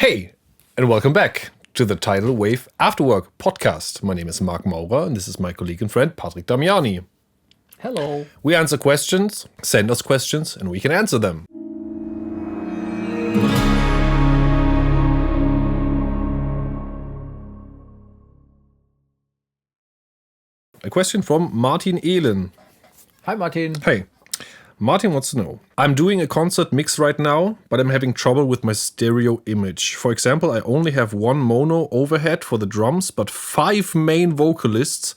Hey, and welcome back to the Tidalwave Afterwork Podcast. My name is Marc Maurer, and this is my colleague and friend, Patrick Damiani. Hello. We answer questions, send us questions, and we can answer them. A question from Martin Ehlen. Hi, Martin. Hey, Martin wants to know, I'm doing a concert mix right now, but I'm having trouble with my stereo image. For example, I only have one mono overhead for the drums, but 5 main vocalists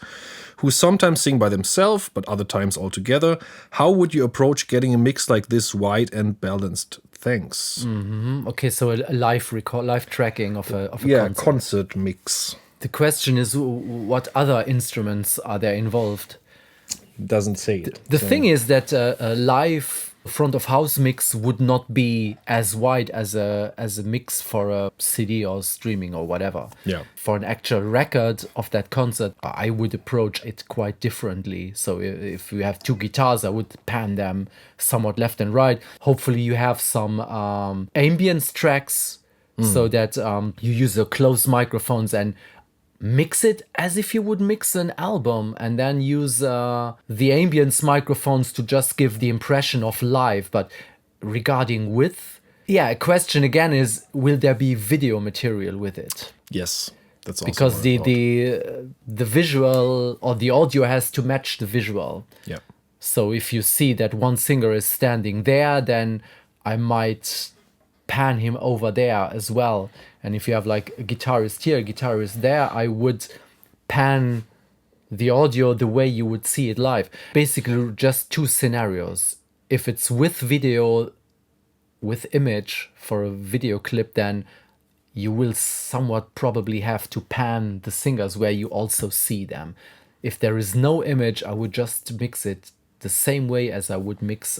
who sometimes sing by themselves, but other times all together. How would you approach getting a mix like this wide and balanced? Thanks. Okay, so a live tracking of a concert mix. The question is, what other instruments are there involved? Doesn't say it. The thing is that a live front of house mix would not be as wide as a mix for a CD or streaming or whatever. Yeah. For an actual record of that concert, I would approach it quite differently. So if you have 2 guitars, I would pan them somewhat left and right. Hopefully you have some ambience tracks so that you use the closed microphones and mix it as if you would mix an album, and then use the ambience microphones to just give the impression of live. But regarding width, a question again is, will there be video material with it? Yes, that's also because the visual or the audio has to match the visual. Yeah. So if you see that one singer is standing there, then I might pan him over there as well. And if you have like a guitarist here, a guitarist there, I would pan the audio the way you would see it live. Basically, just 2 scenarios. If it's with video, with image for a video clip, then you will somewhat probably have to pan the singers where you also see them. If there is no image, I would just mix it the same way as I would mix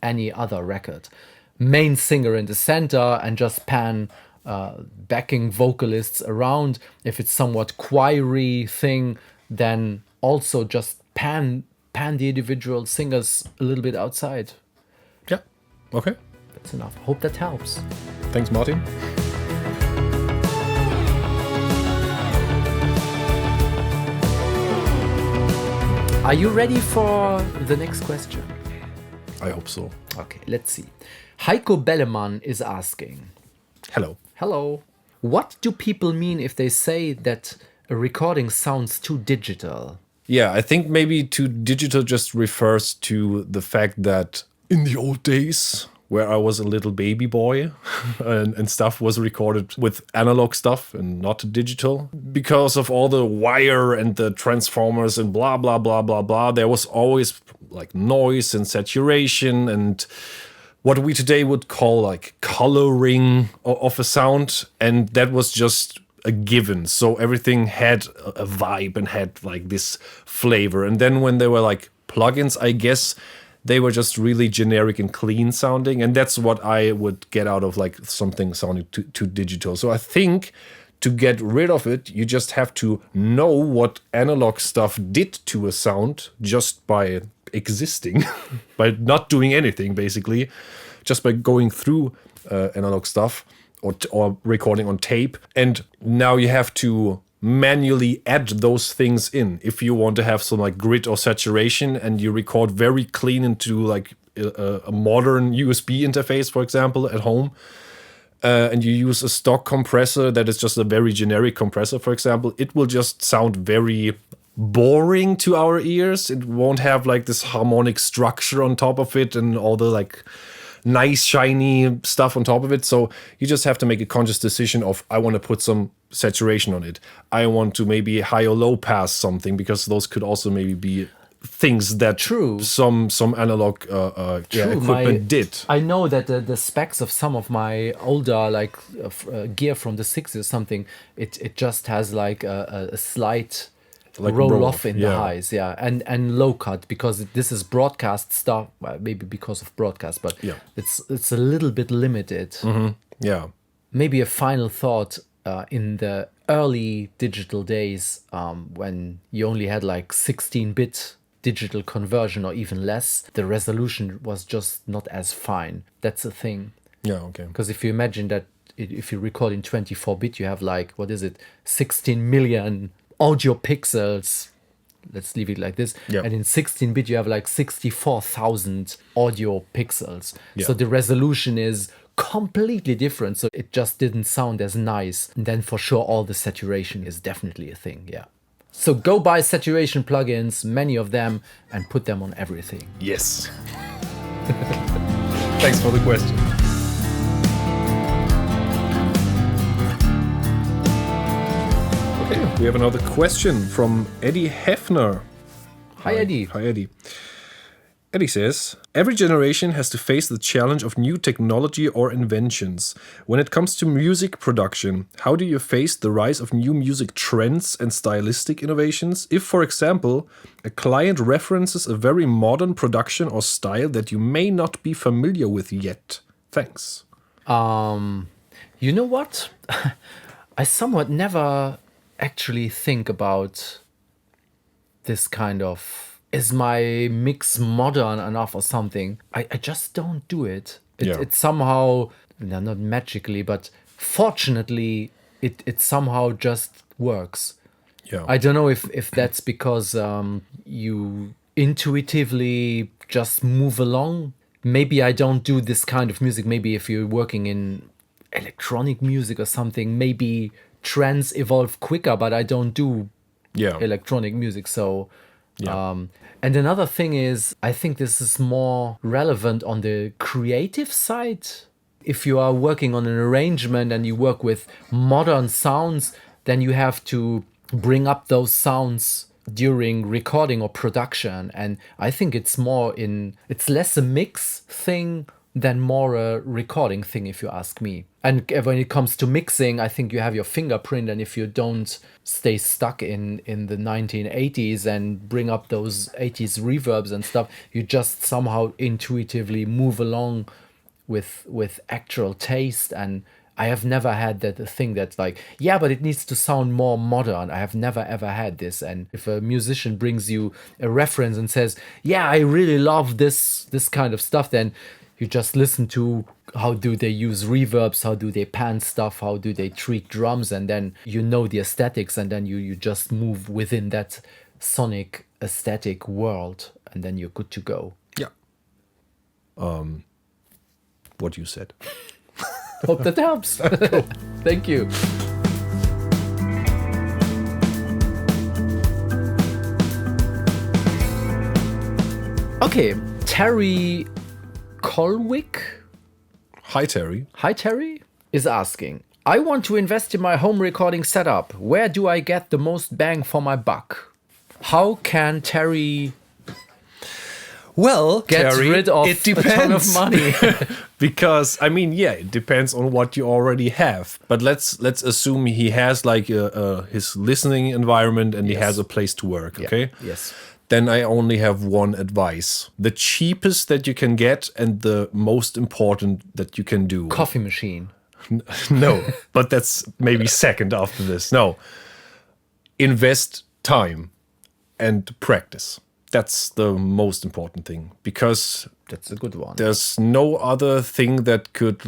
any other record. Main singer in the center and just pan backing vocalists around. If it's somewhat choiry thing, then also just pan the individual singers a little bit outside. Yeah, okay. That's enough. Hope that helps. Thanks, Martin. Are you ready for the next question? I hope so. Okay, let's see. Heiko Bellemann is asking. Hello. What do people mean if they say that a recording sounds too digital? Yeah, I think maybe too digital just refers to the fact that in the old days, where I was a little baby boy and stuff was recorded with analog stuff and not digital, because of all the wire and the transformers and blah, blah, blah, blah, blah, there was always like noise and saturation and what we today would call like coloring of a sound, and that was just a given. So everything had a vibe and had like this flavor. And then when there were like plugins, I guess they were just really generic and clean sounding, and that's what I would get out of like something sounding too digital. So I think to get rid of it, you just have to know what analog stuff did to a sound just by existing, by not doing anything, basically, just by going through analog stuff or recording on tape. And now you have to manually add those things in if you want to have some like grit or saturation, and you record very clean into like a modern USB interface, for example, at home. And you use a stock compressor that is just a very generic compressor, for example, it will just sound very boring to our ears. It won't have like this harmonic structure on top of it and all the like nice shiny stuff on top of it. So you just have to make a conscious decision of, I want to put some saturation on it. I want to maybe high or low pass something, because those could also maybe be things that some analog equipment did. I know that the specs of some of my older like gear from the 60s or something, it just has like a slight like roll off in the highs, and low cut, because this is broadcast stuff. Well, maybe because of broadcast, but it's a little bit limited. Mm-hmm. Yeah. Maybe a final thought. In the early digital days, when you only had like 16-bit digital conversion or even less, the resolution was just not as fine. That's the thing. Yeah, okay. Because if you imagine that if you record in 24-bit, you have like, 16 million audio pixels. Let's leave it like this. Yeah. And in 16-bit, you have like 64,000 audio pixels. Yeah. So the resolution is completely different. So it just didn't sound as nice. And then for sure, all the saturation is definitely a thing. Yeah. So go buy saturation plugins, many of them, and put them on everything. Yes. Thanks for the question. Okay, we have another question from Eddie Hefner. Hi, Eddie. Hi, Eddie. Eddie says, every generation has to face the challenge of new technology or inventions. When it comes to music production, how do you face the rise of new music trends and stylistic innovations? If, for example, a client references a very modern production or style that you may not be familiar with yet. Thanks. You know what? I somewhat never actually think about this kind of, is my mix modern enough or something? I just don't do it. It somehow, not magically, but fortunately, it somehow just works. Yeah. I don't know if that's because you intuitively just move along. Maybe I don't do this kind of music. Maybe if you're working in electronic music or something, maybe trends evolve quicker, but I don't do electronic music. So, and another thing is, I think this is more relevant on the creative side. If you are working on an arrangement and you work with modern sounds, then you have to bring up those sounds during recording or production. And I think it's less a mix thing than more a recording thing, if you ask me. And when it comes to mixing, I think you have your fingerprint, and if you don't stay stuck in the 1980s and bring up those 80s reverbs and stuff, you just somehow intuitively move along with actual taste. And I have never had that thing that's like, yeah, but it needs to sound more modern. I have never ever had this. And if a musician brings you a reference and says, yeah, I really love this kind of stuff, then you just listen to how do they use reverbs, how do they pan stuff, how do they treat drums, and then you know the aesthetics, and then you just move within that sonic aesthetic world, and then you're good to go. Yeah. What you said. Hope that helps. Thank you. Okay, Terry Colwick. Hi, Terry. Hi, Terry is asking, I want to invest in my home recording setup. Where do I get the most bang for my buck? How can Terry get Terry, rid of it a ton of depends. money? Because, I mean, it depends on what you already have. But let's assume he has like his listening environment and he has a place to work, okay? Yes. Then I only have one advice. The cheapest that you can get and the most important that you can do. Coffee machine. No, but that's maybe second after this. No. Invest time and practice. That's the most important thing, because That's a good one. there's no other thing that could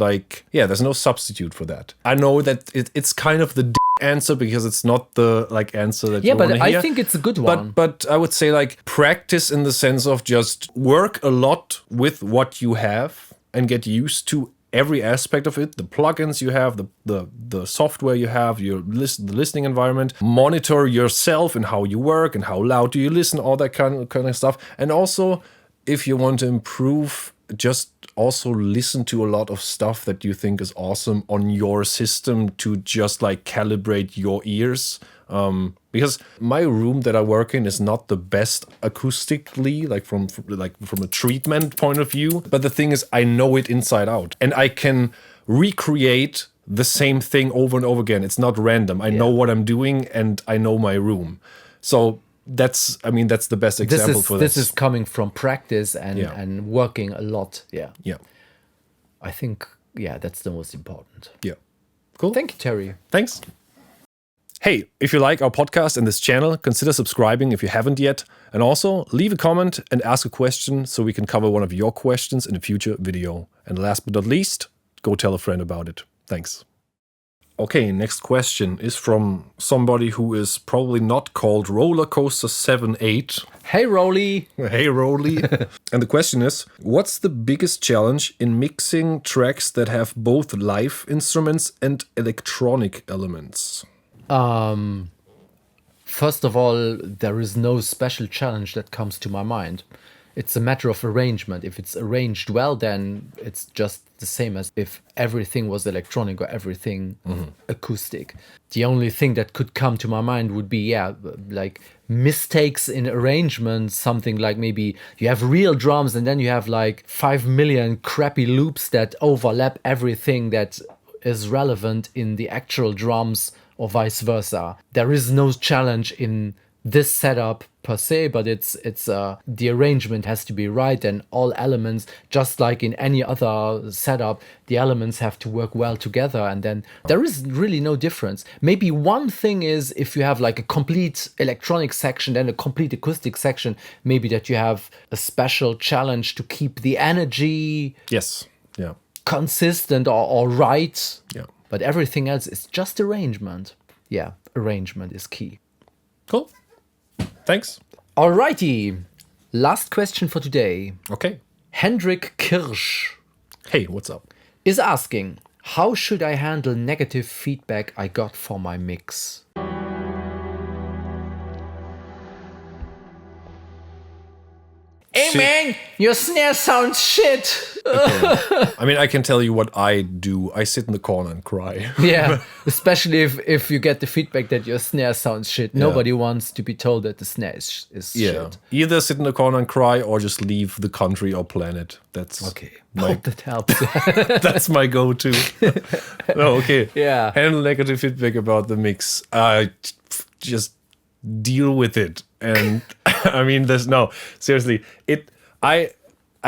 there's no substitute for that. I know that it's kind of the answer because it's not the answer that you want to hear. Yeah, but I think it's a good one. But I would say practice in the sense of just work a lot with what you have and get used to every aspect of it, the plugins you have, the software you have, the listening environment. Monitor yourself and how you work and how loud do you listen, all that kind of stuff. And also, if you want to improve, just also listen to a lot of stuff that you think is awesome on your system to just calibrate your ears. Because my room that I work in is not the best acoustically, from a treatment point of view. But the thing is, I know it inside out, and I can recreate the same thing over and over again. It's not random. I know what I'm doing, and I know my room. So that's the best example for this. This is coming from practice and working a lot. Yeah. Yeah. I think, that's the most important. Yeah. Cool. Thank you, Terry. Thanks. Hey, if you like our podcast and this channel, consider subscribing if you haven't yet. And also, leave a comment and ask a question so we can cover one of your questions in a future video. And last but not least, go tell a friend about it. Thanks. Okay, next question is from somebody who is probably not called Rollercoaster78. Hey, Rolly. Hey, Rolly. And the question is, what's the biggest challenge in mixing tracks that have both live instruments and electronic elements? First of all, there is no special challenge that comes to my mind. It's a matter of arrangement. If it's arranged well, then it's just the same as if everything was electronic or everything acoustic. The only thing that could come to my mind would be, like mistakes in arrangement, something like maybe you have real drums and then you have like 5 million crappy loops that overlap everything that is relevant in the actual drums or vice versa. There is no challenge in this setup per se, but it's the arrangement has to be right, and all elements, just like in any other setup, the elements have to work well together, and then there is really no difference. Maybe one thing is if you have like a complete electronic section and a complete acoustic section, maybe that you have a special challenge to keep the energy consistent or right. But everything else is just arrangement. Arrangement is key. Cool. Thanks. Alrighty. Last question for today. Okay. Hendrik Kirsch. Hey, what's up? Is asking, how should I handle negative feedback I got for my mix? Hey man, your snare sounds shit. Okay. I mean, I can tell you what I do. I sit in the corner and cry. Yeah, especially if you get the feedback that your snare sounds shit. Nobody wants to be told that the snare is shit. Either sit in the corner and cry or just leave the country or planet. That's okay. Hope that helps. That's my go-to. Okay. Yeah. Handle negative feedback about the mix. Just deal with it. And I mean, seriously, I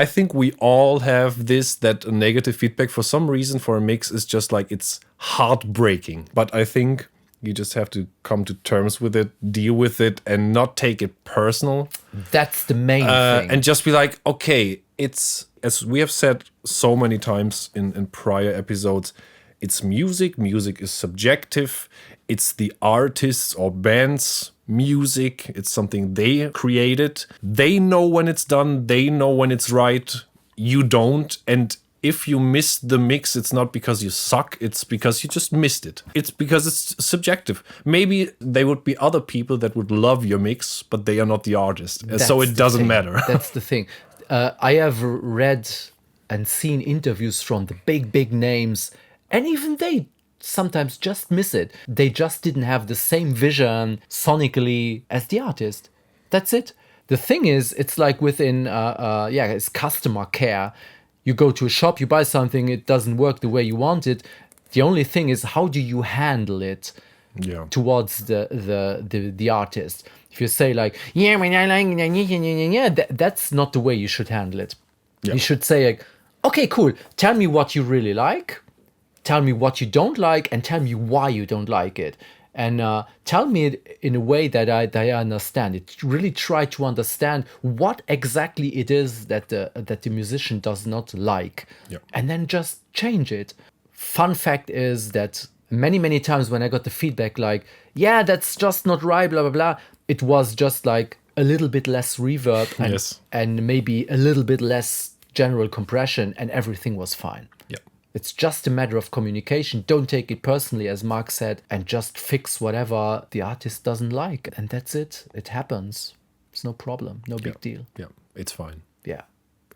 think we all have this, that negative feedback for some reason for a mix is just like, it's heartbreaking. But I think you just have to come to terms with it, deal with it, and not take it personal. That's the main thing. And just be like, okay, it's, as we have said so many times in prior episodes, it's music. Music is subjective. It's the artists or bands' music. It's something they created. They know when it's done. They know when it's right. You don't. And if you miss the mix, it's not because you suck. It's because you just missed it. It's because it's subjective. Maybe there would be other people that would love your mix, but they are not the artist. So it doesn't matter. That's the thing. I have read and seen interviews from the big names, and even they sometimes just miss it. They just didn't have the same vision sonically as the artist. That's it. The thing is, it's like within, it's customer care. You go to a shop, you buy something, it doesn't work the way you want it. The only thing is, how do you handle it towards the artist? If you say like, that's not the way you should handle it. You should say like, okay, cool. Tell me what you really like. Tell me what you don't like, and tell me why you don't like it. And tell me it in a way that I understand it. Really try to understand what exactly it is that the musician does not like. And then just change it. Fun fact is that many times when I got the feedback like, that's just not right, blah, blah, blah, it was just like a little bit less reverb and maybe a little bit less general compression, and everything was fine. It's just a matter of communication. Don't take it personally, as Marc said, and just fix whatever the artist doesn't like. And that's it. It happens. It's no problem. No big deal. Yeah, it's fine. Yeah.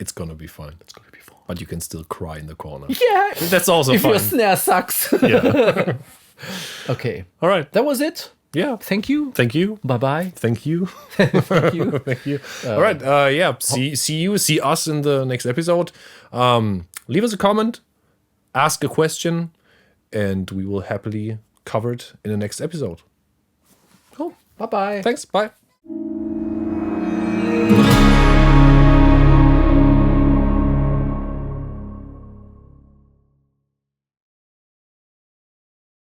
It's gonna be fine. It's gonna be fine. But you can still cry in the corner. Yeah. That's also if fine. If your snare sucks. Yeah. Okay. All right. That was it. Yeah. Thank you. Thank you. Bye-bye. Thank you. Thank you. Thank you. All right. See us in the next episode. Leave us a comment. Ask a question, and we will happily cover it in the next episode. Cool. Bye-bye. Thanks. Bye.